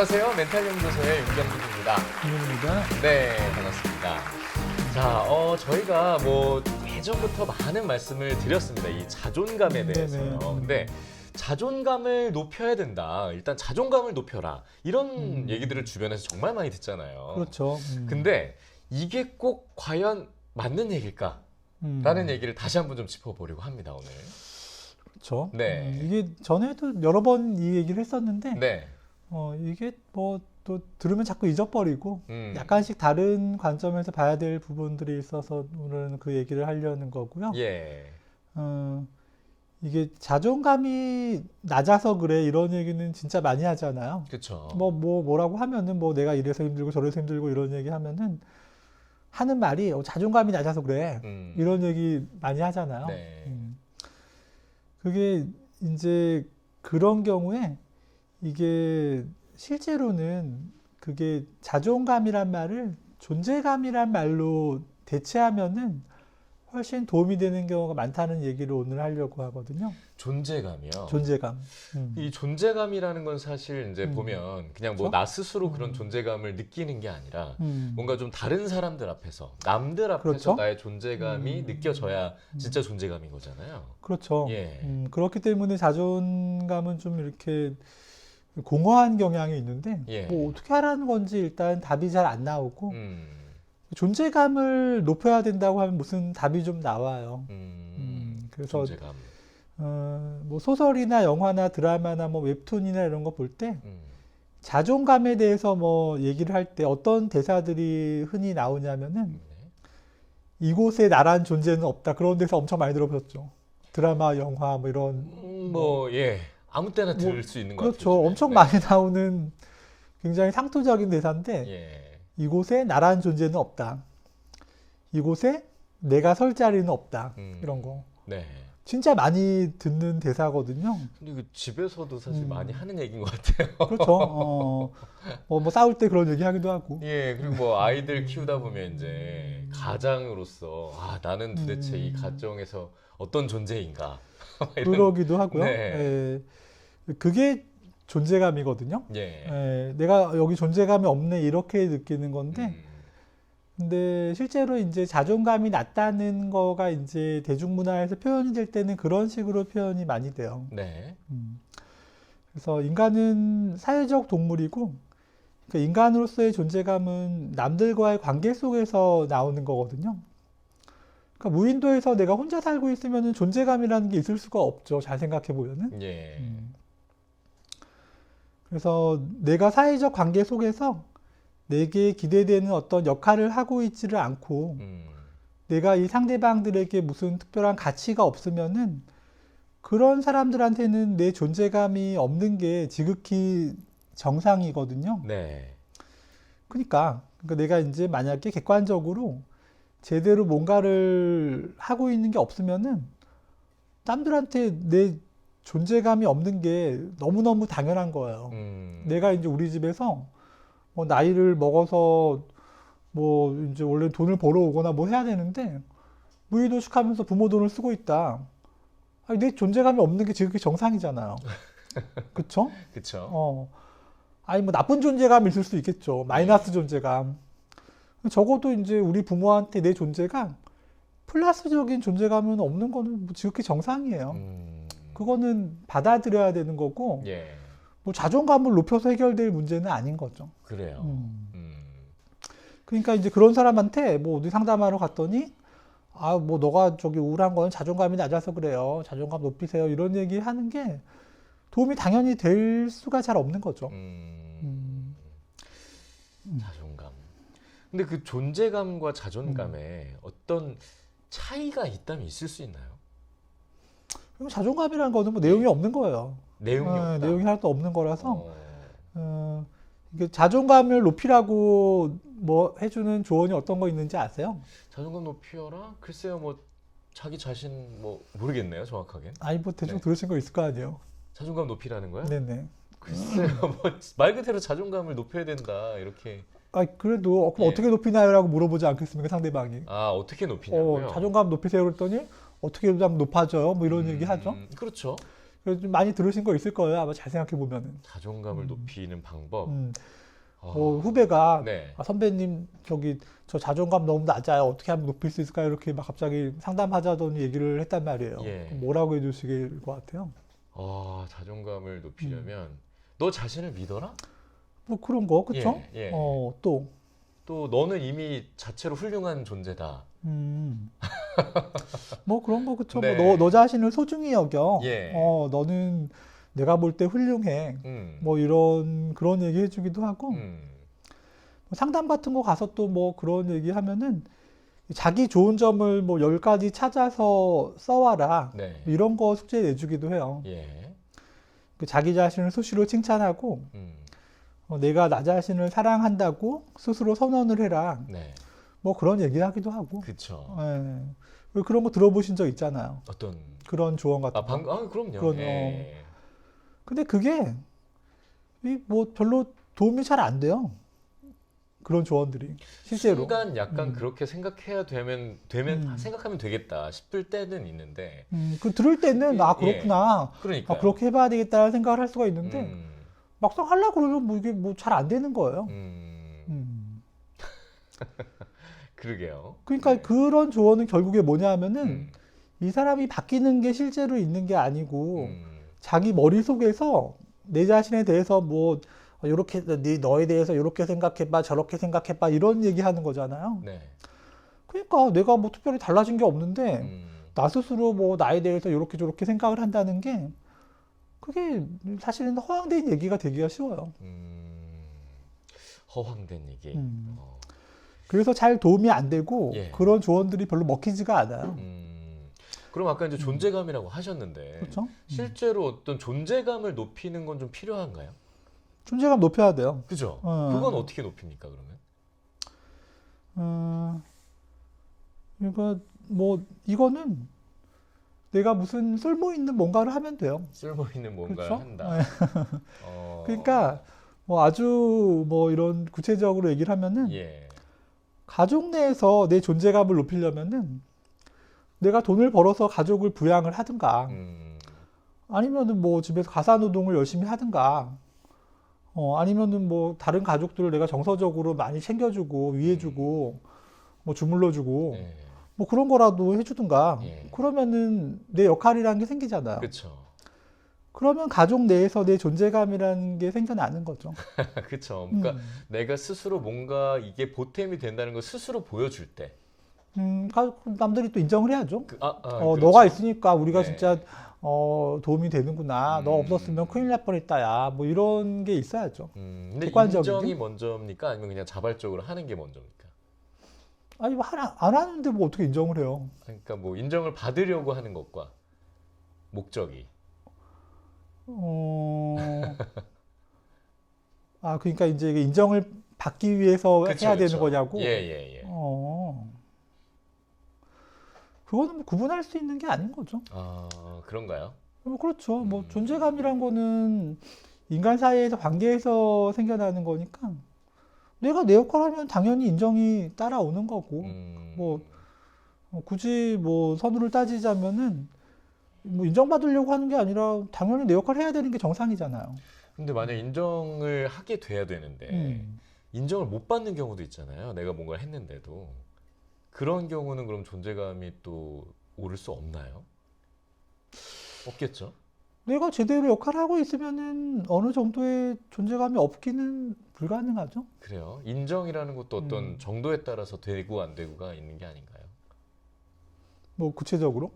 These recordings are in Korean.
안녕하세요. 멘탈연구소의 윤경민입니다. 김민입니다. 네, 반갑습니다. 자, 저희가 뭐 예전부터 많은 말씀을 드렸습니다. 이 자존감에 대해서요. 근데 자존감을 높여야 된다. 일단 자존감을 높여라. 이런 얘기들을 주변에서 정말 많이 듣잖아요. 그렇죠. 근데 이게 꼭 과연 맞는 얘기일까? 라는 얘기를 다시 한번 좀 짚어보려고 합니다, 오늘. 그렇죠. 네. 이게 전에도 여러 번 이 얘기를 했었는데, 네. 이게 뭐 또 들으면 자꾸 잊어버리고, 약간씩 약간씩 다른 관점에서 봐야 될 부분들이 있어서 오늘은 그 얘기를 하려는 거고요. 예. 이게 자존감이 낮아서 그래 이런 얘기는 진짜 많이 하잖아요. 그렇죠. 뭐라고 하면은 뭐 내가 이래서 힘들고 저래서 힘들고 이런 얘기 하면은 하는 말이 자존감이 낮아서 그래 이런 얘기 많이 하잖아요. 네. 그게 이제 그런 경우에 이게 실제로는 그게 자존감이란 말을 존재감이란 말로 대체하면은 훨씬 도움이 되는 경우가 많다는 얘기를 오늘 하려고 하거든요. 존재감이요. 존재감. 이 존재감이라는 건 사실 이제 보면 그냥 뭐 그렇죠? 나 스스로 그런 존재감을 느끼는 게 아니라 음. 뭔가 좀 다른 사람들 앞에서, 남들 앞에서 그렇죠? 나의 존재감이 느껴져야 진짜 존재감인 거잖아요. 그렇죠. 예. 그렇기 때문에 자존감은 좀 이렇게 공허한 경향이 있는데 예. 뭐 어떻게 하라는 건지 일단 답이 잘 안 나오고 음. 존재감을 높여야 된다고 하면 무슨 답이 좀 나와요. 그래서 존재감. 뭐 소설이나 영화나 드라마나 뭐 웹툰이나 이런 거 볼 때 음. 자존감에 대해서 뭐 얘기를 할 때 어떤 대사들이 흔히 나오냐면은 네. 이곳에 나란 존재는 없다. 그런 데서 엄청 많이 들어보셨죠. 드라마, 영화 뭐 이런 예. 아무 때나 들을 수 있는 것 그렇죠. 같아요. 엄청 네. 많이 나오는 굉장히 상투적인 대사인데 예. 이곳에 나란 존재는 없다. 이곳에 내가 설 자리는 없다. 이런 거. 네. 진짜 많이 듣는 대사거든요. 근데 그 집에서도 사실 많이 하는 얘기인 것 같아요. 그렇죠. 뭐 싸울 때 그런 얘기 하기도 하고. 예, 그리고 뭐 아이들 키우다 보면 이제 가장으로서 나는 도대체 이 가정에서 어떤 존재인가 이런- 그러기도 하고요. 네. 예. 그게 존재감이거든요. 예. 예, 내가 여기 존재감이 없네 이렇게 느끼는 건데 근데 실제로 이제 자존감이 낮다는 거가 이제 대중문화에서 표현이 될 때는 그런 식으로 표현이 많이 돼요. 네. 그래서 인간은 사회적 동물이고 그러니까 인간으로서의 존재감은 남들과의 관계 속에서 나오는 거거든요. 그러니까 무인도에서 내가 혼자 살고 있으면 존재감이라는 게 있을 수가 없죠. 잘 생각해 보면은. 예. 그래서 내가 사회적 관계 속에서 내게 기대되는 어떤 역할을 하고 있지를 않고 내가 이 상대방들에게 무슨 특별한 가치가 없으면은 그런 사람들한테는 내 존재감이 없는 게 지극히 정상이거든요. 네. 그러니까 내가 이제 만약에 객관적으로 제대로 뭔가를 하고 있는 게 없으면은 남들한테 내 존재감이 없는 게 너무너무 당연한 거예요. 내가 이제 우리 집에서 뭐 나이를 먹어서 뭐 이제 원래 돈을 벌어오거나 뭐 해야 되는데 무의도식 하면서 부모 돈을 쓰고 있다. 아니, 내 존재감이 없는 게 지극히 정상이잖아요. 그쵸? 그쵸. 아니, 뭐 나쁜 존재감이 있을 수 있겠죠. 마이너스 존재감. 적어도 이제 우리 부모한테 내 존재가 플러스적인 존재감은 없는 거는 뭐 지극히 정상이에요. 그거는 받아들여야 되는 거고, 예. 뭐 자존감을 높여서 해결될 문제는 아닌 거죠. 그래요. 그러니까 이제 그런 사람한테 뭐 어디 상담하러 갔더니, 뭐 너가 저기 우울한 거는 자존감이 낮아서 그래요. 자존감 높이세요. 이런 얘기 하는 게 도움이 당연히 될 수가 잘 없는 거죠. 자존감. 근데 그 존재감과 자존감에 어떤 차이가 있다면 있을 수 있나요? 그리고 자존감이라는 거는 뭐 내용이 없는 거예요. 내용이 없다. 내용이 하나도 없는 거라서 이게 자존감을 높이라고 뭐 해주는 조언이 어떤 거 있는지 아세요? 자존감 높여라? 글쎄요, 뭐 자기 자신 뭐 모르겠네요, 정확하게. 아니 뭐 대충 네. 들으신 거 있을 거 아니에요. 자존감 높이라는 거요? 네네. 글쎄요, 뭐 말 그대로 자존감을 높여야 된다 이렇게. 그래도 그럼 예. 어떻게 높이나요라고 물어보지 않겠습니까 상대방이? 어떻게 높이냐고요? 자존감 높이세요 그랬더니 어떻게 하면 높아져요? 뭐 이런 얘기 하죠. 그렇죠. 그래서 좀 많이 들으신 거 있을 거예요. 아마 잘 생각해 보면은. 자존감을 높이는 방법. 뭐 후배가 네. 아, 선배님 저기 저 자존감 너무 낮아요. 어떻게 하면 높일 수 있을까요? 이렇게 막 갑자기 상담하자더니 얘기를 했단 말이에요. 예. 그럼 뭐라고 해주시길 것 같아요? 자존감을 높이려면 너 자신을 믿어라? 뭐 그런 거, 그쵸? 예, 예. 또, 또 너는 이미 자체로 훌륭한 존재다. 뭐 그런 거, 그쵸? 네. 뭐 너 자신을 소중히 여겨. 예. 너는 내가 볼 때 훌륭해. 뭐 그런 얘기 해주기도 하고. 상담 같은 거 가서 또 뭐 그런 얘기 하면은 자기 좋은 점을 뭐 10가지 찾아서 써와라. 네. 이런 거 숙제 내주기도 해요. 예. 그 자기 자신을 수시로 칭찬하고 내가 나 자신을 사랑한다고 스스로 선언을 해라. 네. 뭐 그런 얘기 하기도 하고. 그쵸. 예. 그런 거 들어보신 적 있잖아요. 어떤 그런 조언 같은 거. 그럼요. 예. 근데 그게 뭐 별로 도움이 잘 안 돼요. 그런 조언들이 실제로. 순간 약간 그렇게 생각해야 되면 생각하면 되겠다 싶을 때는 있는데. 그 들을 때는 아 그렇구나. 그러니까. 그렇게 해봐야 되겠다는 생각을 할 수가 있는데 막상 하려고 그러면 뭐 이게 뭐 잘 안 되는 거예요. 그러게요. 그러니까 그런 조언은 결국에 뭐냐 하면은 이 사람이 바뀌는 게 실제로 있는 게 아니고 자기 머릿속에서 내 자신에 대해서 뭐 요렇게 너에 대해서 이렇게 생각해봐 저렇게 생각해봐 이런 얘기하는 거잖아요. 네. 그러니까 내가 뭐 특별히 달라진 게 없는데 나 스스로 뭐 나에 대해서 이렇게 저렇게 생각을 한다는 게 그게 사실은 허황된 얘기가 되기가 쉬워요. 허황된 얘기. 그래서 잘 도움이 안 되고 예. 그런 조언들이 별로 먹히지가 않아요. 그럼 아까 이제 존재감이라고 하셨는데 그렇죠? 실제로 어떤 존재감을 높이는 건 좀 필요한가요? 존재감 높여야 돼요. 그죠? 그건 어떻게 높입니까 그러면? 그러니까 뭐 이거는 내가 무슨 쓸모 있는 뭔가를 하면 돼요. 쓸모 있는 뭔가를 그렇죠? 한다. 그러니까 뭐 아주 뭐 이런 구체적으로 얘기를 하면은 예. 가족 내에서 내 존재감을 높이려면은 내가 돈을 벌어서 가족을 부양을 하든가 아니면은 뭐 집에서 가사노동을 열심히 하든가 아니면은 뭐 다른 가족들을 내가 정서적으로 많이 챙겨주고 위해주고 뭐 주물러주고 예. 뭐 그런 거라도 해주든가 예. 그러면은 내 역할이라는 게 생기잖아요. 그렇죠. 그러면 가족 내에서 내 존재감이라는 게 생겨나는 거죠. 그렇죠. 그러니까 내가 스스로 뭔가 이게 보탬이 된다는 걸 스스로 보여줄 때. 남들이 또 인정을 해야죠. 그렇죠. 너가 있으니까 우리가 네. 진짜 도움이 되는구나. 너 없었으면 큰일 날 뻔했다. 야, 뭐 이런 게 있어야죠. 근데 객관적이죠? 인정이 먼저입니까? 아니면 그냥 자발적으로 하는 게 먼저입니까? 아니 뭐 안 하는데 뭐 어떻게 인정을 해요? 그러니까 뭐 인정을 받으려고 하는 것과 목적이. 그러니까 이제 이게 인정을 받기 위해서 그쵸, 해야 그쵸. 되는 거냐고? 예. 그거는 뭐 구분할 수 있는 게 아닌 거죠. 그런가요? 그렇죠. 뭐 존재감이란 거는 인간 사이에서 관계에서 생겨나는 거니까 내가 내 역할 하면 당연히 인정이 따라오는 거고 뭐 굳이 뭐 선우를 따지자면은 뭐 인정받으려고 하는 게 아니라 당연히 내 역할 해야 되는 게 정상이잖아요. 근데 만약 인정을 하게 돼야 되는데 인정을 못 받는 경우도 있잖아요. 내가 뭔가를 했는데도. 그런 경우는 그럼 존재감이 또 오를 수 없나요? 없겠죠? 내가 제대로 역할을 하고 있으면은 어느 정도의 존재감이 없기는 불가능하죠. 그래요. 인정이라는 것도 어떤 정도에 따라서 되고 안 되고가 있는 게 아닌가요? 뭐 구체적으로?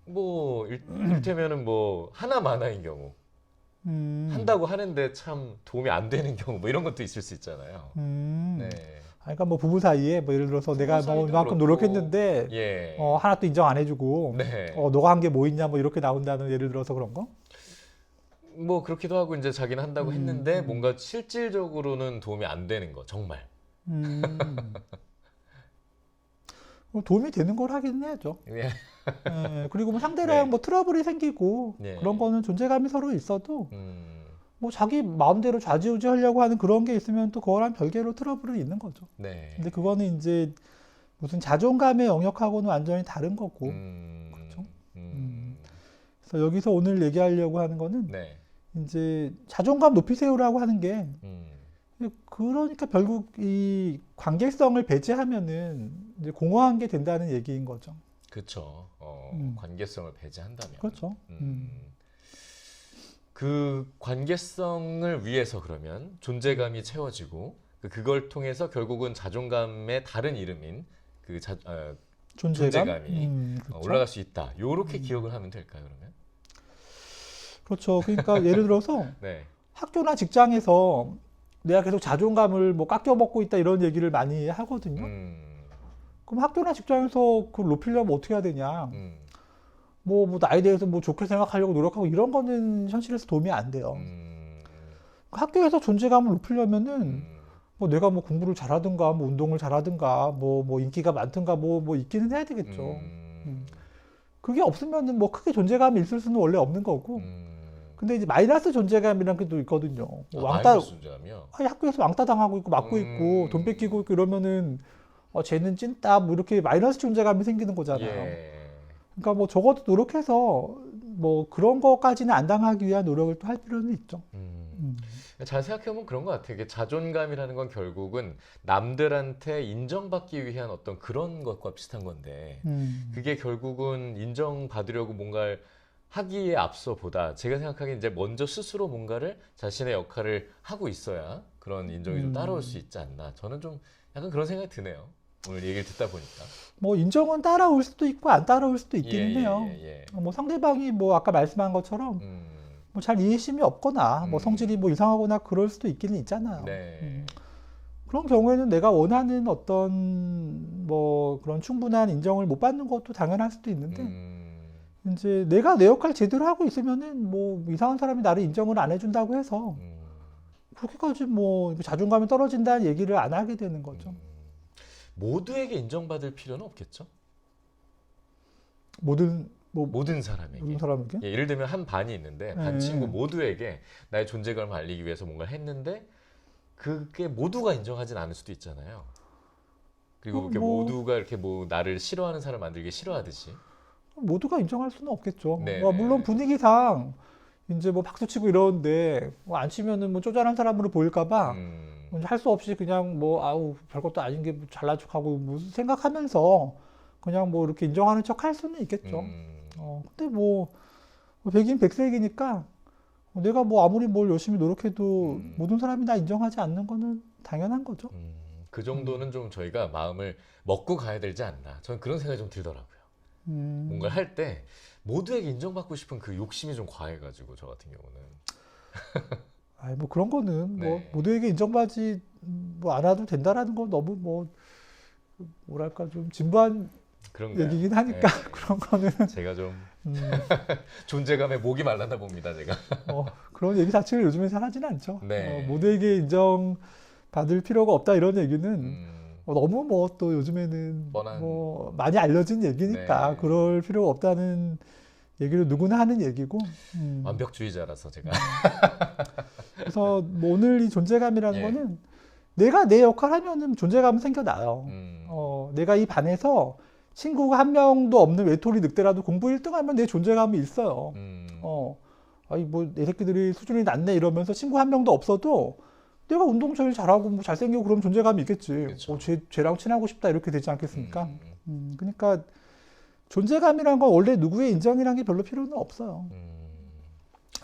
뭐 일테면은 뭐 하나마나인 경우 한다고 하는데 참 도움이 안 되는 경우 뭐 이런 것도 있을 수 있잖아요. 네. 그러니까 뭐 부부 사이에 뭐 예를 들어서 내가 뭐 사이도 이만큼 그렇고, 노력했는데 예. 하나도 인정 안 해주고 네. 너가 한 게 뭐 있냐 뭐 이렇게 나온다는 예를 들어서 그런 거? 뭐 그렇기도 하고 이제 자기는 한다고 했는데 뭔가 실질적으로는 도움이 안 되는 거 정말. 도움이 되는 걸 하기는 해야죠. 예. 그리고 뭐 상대랑 네. 뭐 트러블이 생기고 네. 그런 거는 존재감이 서로 있어도 음, 뭐 자기 마음대로 좌지우지 하려고 하는 그런 게 있으면 또 그거랑 별개로 트러블은 있는 거죠. 네. 근데 그거는 이제 무슨 자존감의 영역하고는 완전히 다른 거고. 그렇죠. 그래서 그래서 여기서 오늘 얘기하려고 하는 거는 네. 이제 자존감 높이세요라고 하는 게 음. 그러니까 결국 이 관계성을 배제하면은 이제 공허한 게 된다는 얘기인 거죠. 그렇죠. 관계성을 배제한다면. 그렇죠. 그 관계성을 위해서 그러면 존재감이 채워지고 그걸 통해서 결국은 자존감의 다른 이름인 그 존재감이 그렇죠. 올라갈 수 있다. 요렇게 기억을 하면 될까요, 그러면? 그렇죠. 그러니까 예를 들어서 네. 학교나 직장에서 내가 계속 자존감을 뭐 깎여 먹고 있다 이런 얘기를 많이 하거든요. 그럼 학교나 직장에서 그걸 높이려면 어떻게 해야 되냐? 뭐 나에 대해서 뭐 좋게 생각하려고 노력하고 이런 거는 현실에서 도움이 안 돼요. 학교에서 존재감을 높이려면은 뭐 내가 뭐 공부를 잘하든가 뭐 운동을 잘하든가 뭐 인기가 많든가 뭐 있기는 해야 되겠죠. 그게 없으면은 뭐 크게 존재감이 있을 수는 원래 없는 거고. 근데 이제 마이너스 존재감이라는 게 또 있거든요. 뭐 마이너스 존재감이요? 학교에서 왕따 당하고 있고 맞고 있고 돈 뺏기고 있고 이러면은 쟤는 찐따 뭐 이렇게 마이너스 존재감이 생기는 거잖아요. 예. 그러니까 뭐 적어도 노력해서 뭐 그런 거까지는 안 당하기 위한 노력을 또 할 필요는 있죠. 잘 생각해보면 그런 것 같아요. 이게 자존감이라는 건 결국은 남들한테 인정받기 위한 어떤 그런 것과 비슷한 건데 그게 결국은 인정받으려고 뭔가를 하기에 앞서보다 제가 생각하기엔 이제 먼저 스스로 뭔가를 자신의 역할을 하고 있어야 그런 인정이 좀 따라올 수 있지 않나. 저는 좀 약간 그런 생각이 드네요. 오늘 얘기를 듣다 보니까. 뭐 인정은 따라올 수도 있고 안 따라올 수도 있기는 해요. 예. 뭐 상대방이 뭐 아까 말씀한 것처럼 뭐 잘 이해심이 없거나 뭐 성질이 뭐 이상하거나 그럴 수도 있기는 있잖아요. 네. 그런 경우에는 내가 원하는 어떤 뭐 그런 충분한 인정을 못 받는 것도 당연할 수도 있는데 이제 내가 내 역할 제대로 하고 있으면은 뭐 이상한 사람이 나를 인정을 안 해준다고 해서 그렇게까지 뭐 자존감이 떨어진다는 얘기를 안 하게 되는 거죠. 모두에게 인정받을 필요는 없겠죠? 모든 사람에게. 사람에게? 예, 예를 들면 한 반이 있는데 반 네. 친구 모두에게 나의 존재감을 알리기 위해서 뭔가를 했는데 그게 모두가 인정하진 않을 수도 있잖아요. 그리고 이렇게 모두가 이렇게 뭐 나를 싫어하는 사람 만들기 싫어하듯이. 모두가 인정할 수는 없겠죠. 네. 물론 분위기상 이제 뭐 박수 치고 이러는데 뭐 안 치면은 뭐 쪼잔한 사람으로 보일까봐 할 수 없이 그냥 뭐 아우 별것도 아닌 게 뭐 잘난 척하고 뭐 생각하면서 그냥 뭐 이렇게 인정하는 척 할 수는 있겠죠. 근데 뭐 백인 백색이니까 내가 뭐 아무리 뭘 열심히 노력해도 모든 사람이 나 인정하지 않는 거는 당연한 거죠. 그 정도는 좀 저희가 마음을 먹고 가야 되지 않나. 저는 그런 생각이 좀 들더라고요. 뭔가를 할 때 모두에게 인정받고 싶은 그 욕심이 좀 과해가지고 저 같은 경우는. 아니 뭐 그런 거는 네. 뭐 모두에게 인정받지 뭐 않아도 된다라는 건 너무 뭐 뭐랄까 좀 진부한 그런가요? 얘기긴 하니까 네. 그런 거는 제가 좀 존재감에 목이 말랐나 봅니다, 제가. 그런 얘기 자체를 요즘에 잘 하지는 않죠. 네. 모두에게 인정받을 필요가 없다 이런 얘기는 너무 뭐 또 요즘에는 뻔한. 뭐 많이 알려진 얘기니까 네. 그럴 필요가 없다는 얘기를 누구나 하는 얘기고. 완벽주의자라서 제가. 그래서 뭐 오늘 이 존재감이라는 예. 거는 내가 내 역할 하면은 존재감은 생겨나요. 내가 이 반에서 친구가 한 명도 없는 외톨이 늑대라도 공부 1등 하면 내 존재감이 있어요. 아니 뭐 내 새끼들이 수준이 낮네 이러면서 친구 한 명도 없어도 내가 운동 제일 잘하고 뭐 잘생기고 그럼 존재감이 있겠지. 그쵸. 쟤랑 친하고 싶다 이렇게 되지 않겠습니까? 그러니까 존재감이란 건 원래 누구의 인정이란 게 별로 필요는 없어요.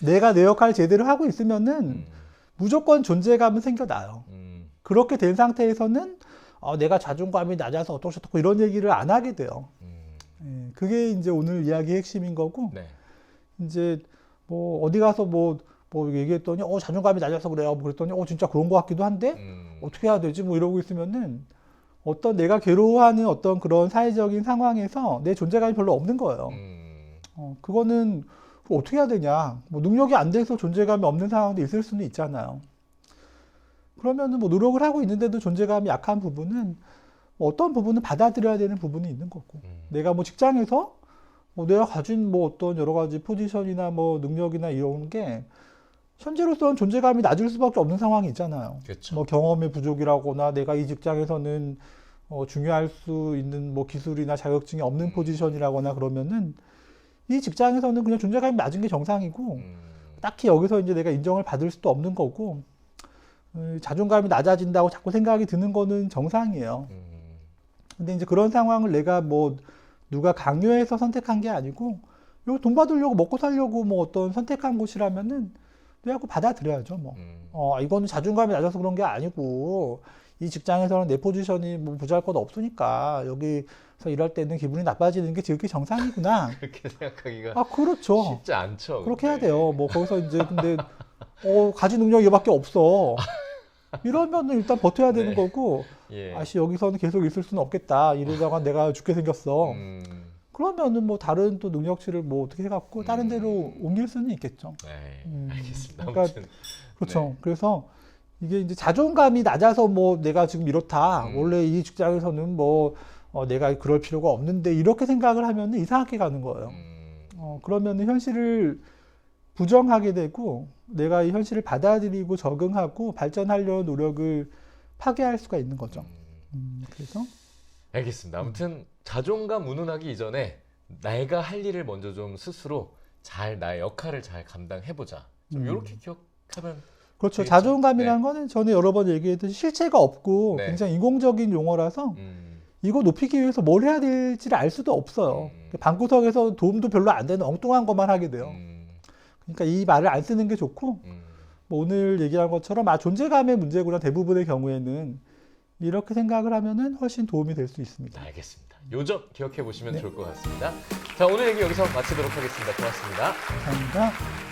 내가 내 역할 제대로 하고 있으면은 무조건 존재감은 생겨나요. 그렇게 된 상태에서는 내가 자존감이 낮아서 어떻고 이런 얘기를 안 하게 돼요. 그게 이제 오늘 이야기의 핵심인 거고, 네. 이제 뭐 어디 가서 뭐 얘기했더니 자존감이 낮아서 그래요. 뭐 그랬더니 진짜 그런 것 같기도 한데 어떻게 해야 되지? 뭐 이러고 있으면은 어떤 내가 괴로워하는 어떤 그런 사회적인 상황에서 내 존재감이 별로 없는 거예요. 그거는 어떻게 해야 되냐? 뭐 능력이 안 돼서 존재감이 없는 상황도 있을 수는 있잖아요. 그러면은 뭐 노력을 하고 있는데도 존재감이 약한 부분은 뭐 어떤 부분은 받아들여야 되는 부분이 있는 거고, 내가 뭐 직장에서 뭐 내가 가진 뭐 어떤 여러 가지 포지션이나 뭐 능력이나 이런 게 현재로서는 존재감이 낮을 수밖에 없는 상황이 있잖아요. 그렇죠. 뭐 경험의 부족이라거나 내가 이 직장에서는 중요할 수 있는 뭐 기술이나 자격증이 없는 포지션이라거나 그러면은 이 직장에서는 그냥 존재감이 낮은 게 정상이고 딱히 여기서 이제 내가 인정을 받을 수도 없는 거고 자존감이 낮아진다고 자꾸 생각이 드는 거는 정상이에요. 근데 이제 그런 상황을 내가 뭐 누가 강요해서 선택한 게 아니고 여기 돈 받으려고 먹고 살려고 뭐 어떤 선택한 곳이라면은 내가 그거 받아들여야죠. 뭐 이거는 자존감이 낮아서 그런 게 아니고 이 직장에서는 내 포지션이 뭐 보잘것 없으니까 여기서 일할 때는 기분이 나빠지는 게 지극히 정상이구나. 그렇게 생각하기가 아 그렇죠. 쉽지 않죠. 그렇게 해야 근데. 돼요. 뭐 거기서 이제 근데 가진 능력이 이밖에 없어. 이러면은 일단 버텨야 되는 네. 거고 예. 아씨 여기서는 계속 있을 수는 없겠다. 이러다가 내가 죽게 생겼어. 그러면은 뭐 다른 또 능력치를 뭐 어떻게 해갖고 다른 데로 옮길 수는 있겠죠. 네, 알겠습니다. 그러니까 아무튼 그렇죠. 네. 그래서 이게 이제 자존감이 낮아서 뭐 내가 지금 이렇다. 원래 이 직장에서는 뭐 내가 그럴 필요가 없는데 이렇게 생각을 하면은 이상하게 가는 거예요. 그러면은 현실을 부정하게 되고 내가 이 현실을 받아들이고 적응하고 발전하려는 노력을 파괴할 수가 있는 거죠. 그래서 알겠습니다. 아무튼 자존감 운운하기 이전에 내가 할 일을 먼저 좀 스스로 잘 나의 역할을 잘 감당해보자. 좀 이렇게 기억하면 그렇죠. 되겠죠? 자존감이라는 거는 전에 여러 번 얘기했듯이 실체가 없고 네. 굉장히 인공적인 용어라서 이거 높이기 위해서 뭘 해야 될지를 알 수도 없어요. 방구석에서 도움도 별로 안 되는 엉뚱한 것만 하게 돼요. 그러니까 이 말을 안 쓰는 게 좋고 뭐 오늘 얘기한 것처럼 존재감의 문제구나 대부분의 경우에는 이렇게 생각을 하면은 훨씬 도움이 될 수 있습니다. 알겠습니다. 요점 기억해 보시면 네. 좋을 것 같습니다. 자, 오늘 얘기 여기서 마치도록 하겠습니다. 고맙습니다. 감사합니다.